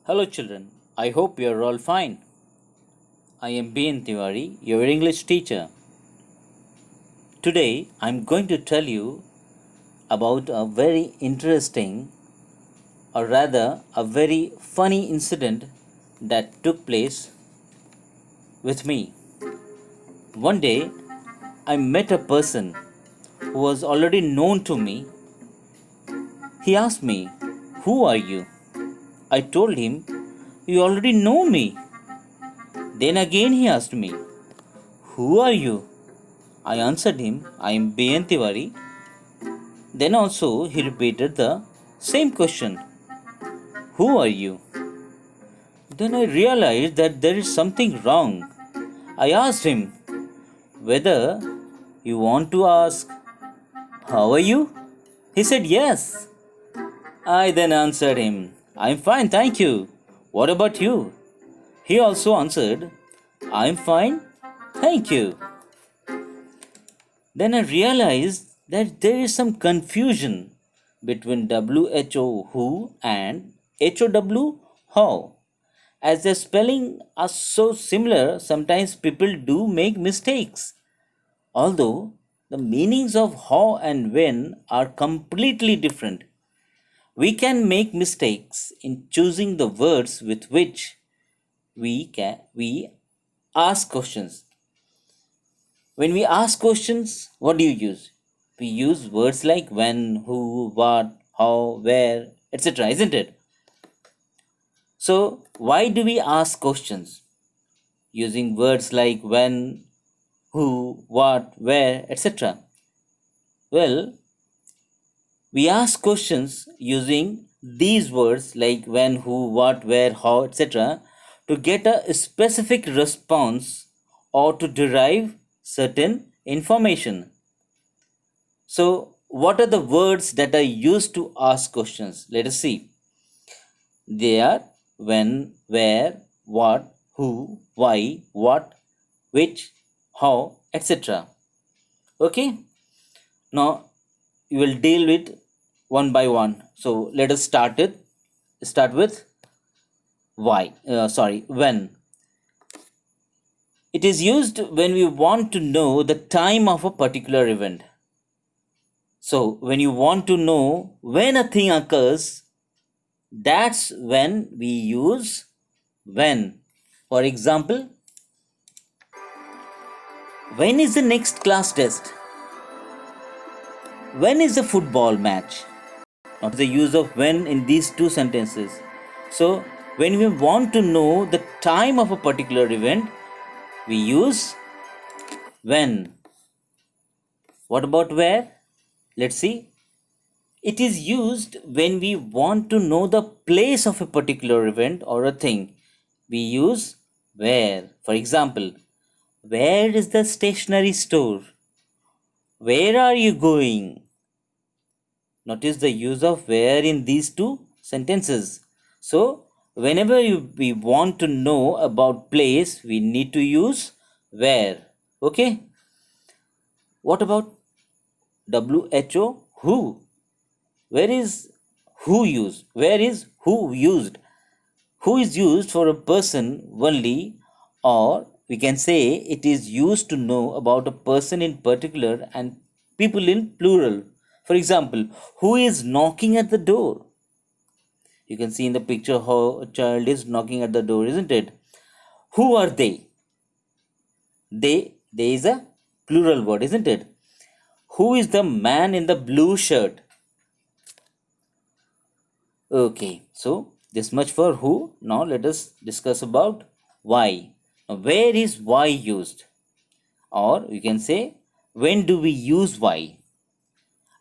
Hello, children. I hope you are all fine. I am B N Tiwary, your English teacher. Today, I'm going to tell you about a very interesting, or rather, a very funny incident that took place with me. One day, I met a person who was already known to me. He asked me, "Who are you?" I told him, "You already know me." Then again, he asked me, "Who are you?" I answered him, "I am B N Tiwary." Then also he repeated the same question, "Who are you?" Then I realized that there is something wrong. I asked him whether you want to ask, "How are you?" He said yes. I then answered him, "I'm fine, thank you. What about you?" He also answered, "I'm fine, thank you." Then I realized that there is some confusion between WHO who and HOW how. As their spelling are so similar, sometimes people do make mistakes. Although the meanings of how and when are completely different, we can make mistakes in choosing the words with which we ask questions. When we ask questions, what do you use? We use words like when, who, what, how, where, etc., isn't it? So, why do we ask questions? Using words like when, who, what, where, etc. Well, we ask questions using these words like when, who, what, where, how, etc. to get a specific response or to derive certain information. So, what are the words that are used to ask questions? Let us see. They are when, where, what, who, why, what, which, how, etc. Okay? Now, we will deal with one by one. So, let us start it. Start with when. It is used when we want to know the time of a particular event. So, when you want to know when a thing occurs, that's when we use when. For example, when is the next class test? When is the football match? Not the use of when in these two sentences. So, when we want to know the time of a particular event, we use when. What about where? Let's see. It is used when we want to know the place of a particular event or a thing. We use where. For example, where is the stationery store? Where are you going? Notice the use of where in these two sentences. So, whenever we want to know about place, we need to use where. Okay? What about WHO? Who? Where is who used? Where is who used? Who is used for a person only, or we can say it is used to know about a person in particular and people in plural. For example, who is knocking at the door? You can see in the picture how a child is knocking at the door, isn't it? Who are they? They is a plural word, isn't it? Who is the man in the blue shirt? Okay, so this much for who. Now let us discuss about why. Now, where is why used? Or you can say, when do we use why?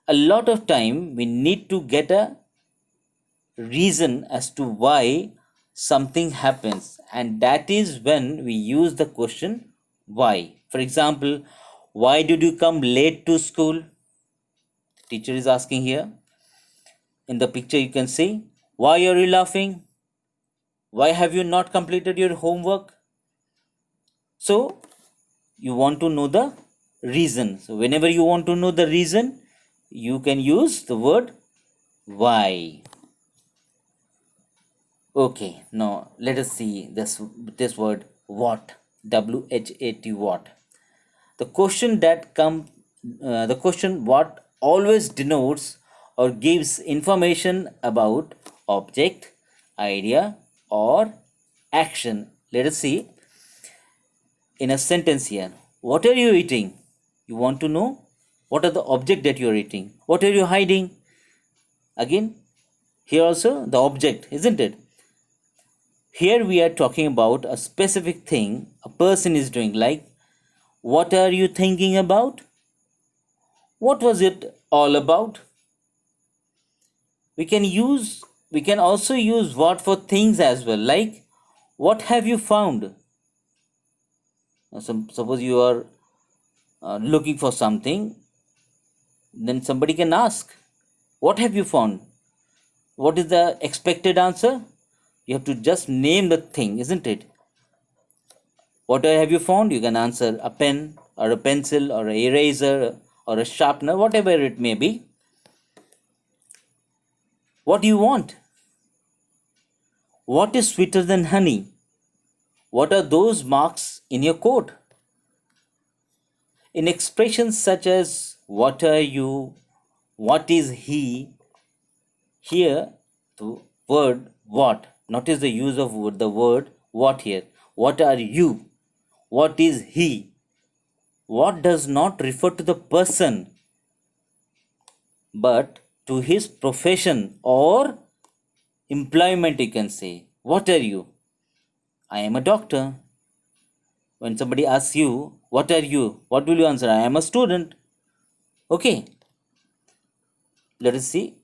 A lot of time we need to get a reason as to why something happens, and that is when we use the question why. For example, why did you come late to school? Teacher is asking here. In the picture you can see, why are you laughing? Why have you not completed your homework? So you want to know the reason. So whenever you want to know the reason, you can use the word why. Okay, now let us see this word what. WHAT what. The question that come the question what always denotes or gives information about object, idea, or action. Let us see in a sentence here. What are you eating? You want to know what are the object that you are eating? What are you hiding? Again, here also the object, isn't it? Here we are talking about a specific thing a person is doing, like what are you thinking about? What was it all about? We can also use what for things as well, like what have you found? Suppose you are looking for something, then somebody can ask, what have you found? What is the expected answer? You have to just name the thing, isn't it? What have you found? You can answer a pen or a pencil or an eraser or a sharpener, whatever it may be. What do you want? What is sweeter than honey? What are those marks in your coat? In expressions such as what are you, what is he, here the word what. Notice the use of the word what here. What are you? What is he? What does not refer to the person but to his profession or employment, you can say. What are you? I am a doctor. When somebody asks you, what are you? What will you answer? I am a student. Okay, let us see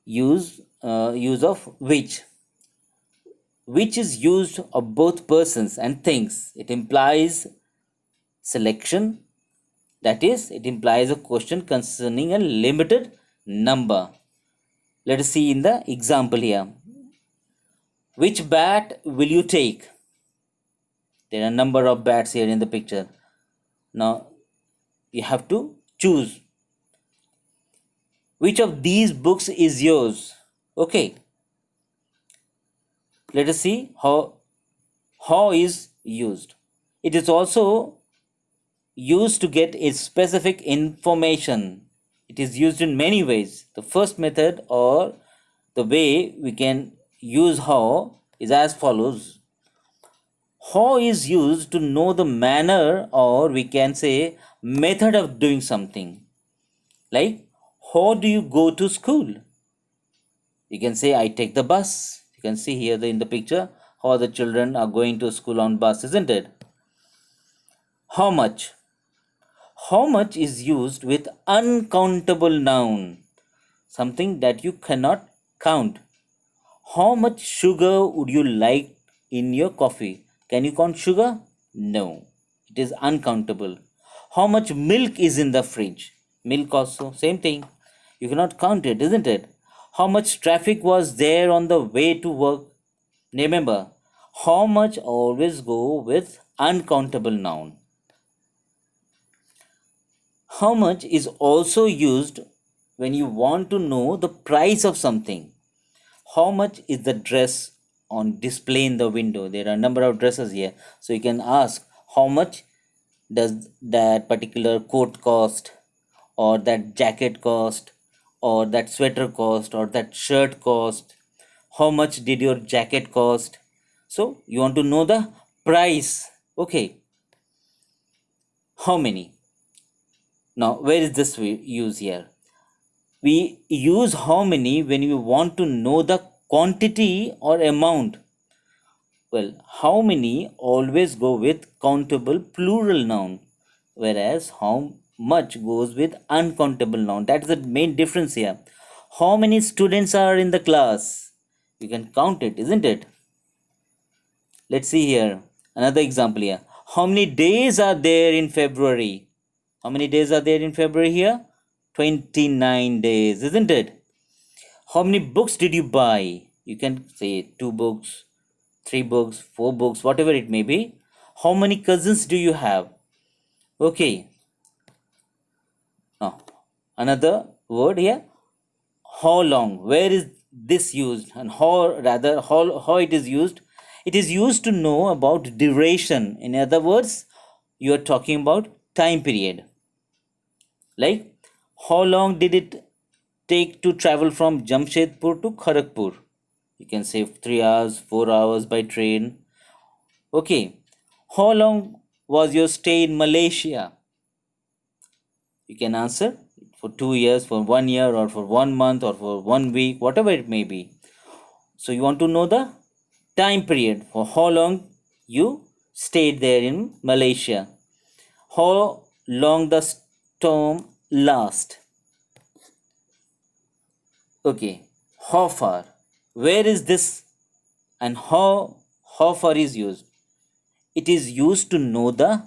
use of which. Which is used of both persons and things. It implies selection, that is, it implies a question concerning a limited number. Let us see in the example here. Which bat will you take? There are a number of bats here in the picture. Now you have to choose. Which of these books is yours? Okay, let us see how is used. It is also used to get a specific information. It is used in many ways. The first method or the way we can use how is as follows. How is used to know the manner or we can say method of doing something. Like, how do you go to school? You can say, I take the bus. You can see here in the picture how the children are going to school on bus, isn't it? How much? How much is used with uncountable noun, something that you cannot count. How much sugar would you like in your coffee? Can you count sugar? No, it is uncountable. How much milk is in the fridge? Milk also, same thing. You cannot count it, isn't it? How much traffic was there on the way to work? Remember, how much always go with uncountable noun. How much is also used when you want to know the price of something. How much is the dress on display in the window? There are a number of dresses here. So you can ask how much does that particular coat cost, or that jacket cost, or that sweater cost, or that shirt cost? How much did your jacket cost? So you want to know the price. Okay, how many? Now, where is this we use here? We use how many when we want to know the quantity or amount. Well, how many always go with countable plural noun, whereas how much goes with uncountable noun. That's the main difference here. How many students are in the class? You can count it, isn't it? Let's see here. Another example here. How many days are there in February? How many days are there in February here? 29 days, isn't it? How many books did you buy? You can say 2 books, 3 books, 4 books, whatever it may be. How many cousins do you have? Okay. Now, another word here. How long? Where is this used, and how, rather, how it is used? It is used to know about duration. In other words, you are talking about time period. Like, how long did it take to travel from Jamshedpur to Kharagpur? You can say 3 hours, 4 hours by train. Okay. How long was your stay in Malaysia? You can answer for 2 years, for 1 year, or for 1 month, or for 1 week, whatever it may be. So you want to know the time period for how long you stayed there in Malaysia. How long the storm last? Okay. How far? Where is this, and how far is used? It is used to know the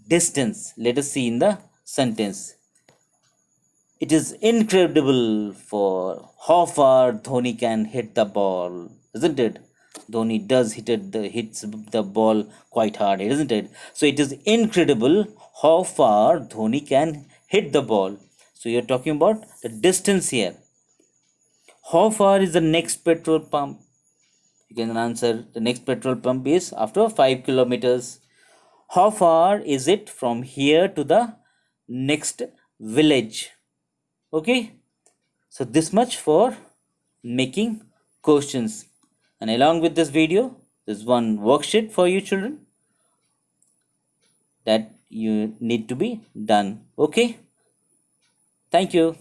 distance. Let us see in the sentence. It is incredible for how far Dhoni can hit the ball, isn't it? Dhoni does hits the ball quite hard, isn't it? So it is incredible how far Dhoni can hit the ball. So you're talking about the distance here. How far is the next petrol pump? You can answer the next petrol pump is after 5 kilometers. How far is it from here to the next village? Okay, so this much for making questions. And along with this video, there's one worksheet for you children that you need to be done. Okay, thank you.